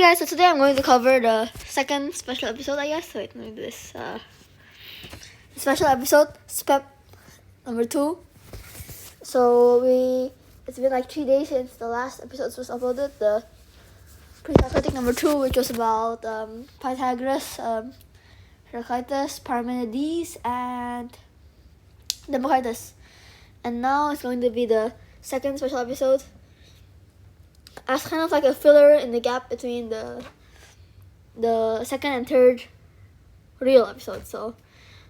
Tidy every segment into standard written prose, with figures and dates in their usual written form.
guys, so today I'm going to cover the second special episode, I guess. Wait, let me do this. Special episode, SPEP number 2. So it's been like 3 days since the last episode was uploaded. The pre-athletic number 2, which was about Pythagoras, Heraclitus, Parmenides, and Democritus. And now it's going to be the second special episode, as kind of like a filler in the gap between the second and third real episode.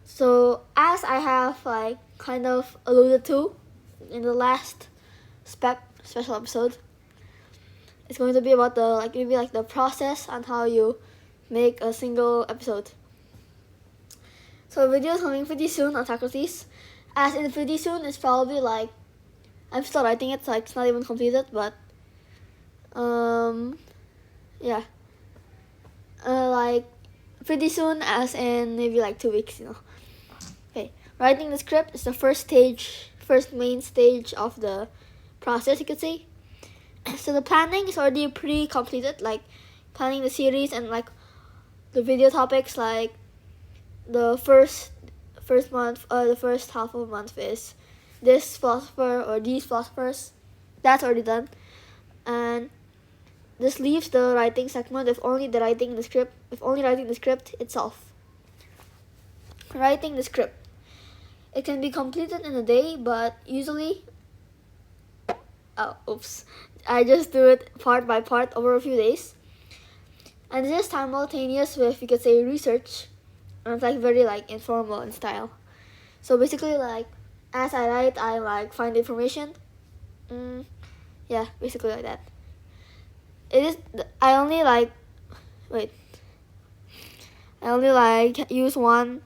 So as I have like kind of alluded to in the last SPEP special episode, it's going to be about the process on how you make a single episode. So the video is coming pretty soon on Socrates. As in pretty soon, it's probably like, I'm still writing it, so it's not even completed, but yeah, like pretty soon, as in maybe like 2 weeks, Okay, writing the script is the first main stage of the process, you could say. So the planning is already pretty completed, like planning the series and like the video topics. Like the first month, the first half of a month is this philosopher or these philosophers. That's already done, and this leaves the writing segment with only writing the script itself. Writing the script. It can be completed in a day, but usually, I just do it part by part over a few days. And this is simultaneous with, you could say, research, and it's like very like informal in style. So basically, like as I write, I like find information. Yeah, basically like that. I only use one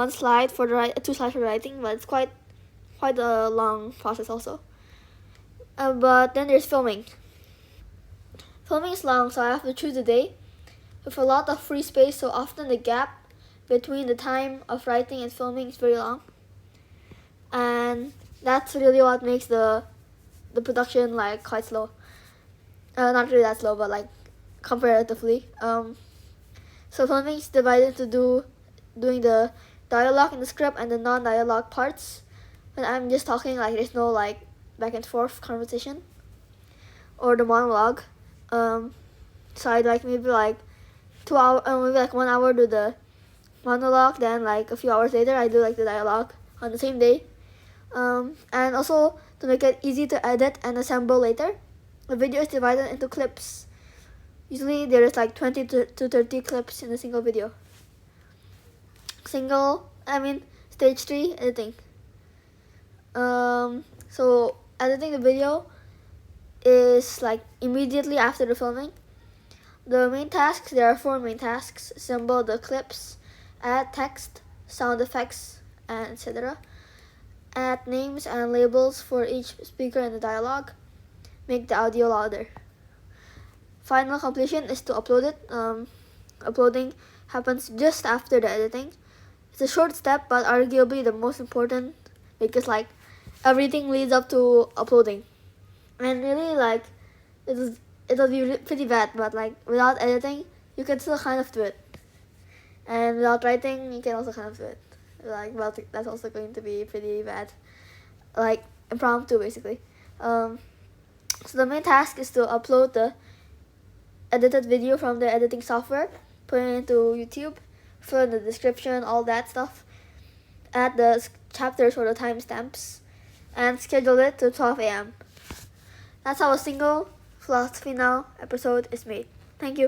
slide for the 2 slides for the writing, but it's quite a long process also. But then there's filming. Filming is long, so I have to choose a day with a lot of free space, so often the gap between the time of writing and filming is very long. And that's really what makes the production like quite slow. Not really that slow, but like comparatively. So filming is divided into doing the dialogue in the script and the non-dialogue parts. When I'm just talking, like there's no like back and forth conversation, or the monologue. So I'd like maybe like 2 hours, maybe like 1 hour do the monologue, then like a few hours later I do like the dialogue on the same day. And also to make it easy to edit and assemble later, the video is divided into clips. Usually there is like 20 to 30 clips in a single video. Stage 3 editing. So editing the video is like immediately after the filming. The main tasks, there are 4 main tasks: assemble the clips, add text, sound effects, and etc. Add names and labels for each speaker in the dialogue. Make the audio louder. Final completion is to upload it. Uploading happens just after the editing. It's a short step, but arguably the most important, because like everything leads up to uploading. And really, like it'll be pretty bad, but like without editing you can still kind of do it, and without writing you can also kind of do it. Like, well, that's also going to be pretty bad, like impromptu basically. So the main task is to upload the edited video from the editing software, put it into YouTube, fill in the description, all that stuff, add the chapters or the timestamps, and schedule it to 12 a.m. That's how a single Philosophy Now episode is made. Thank you.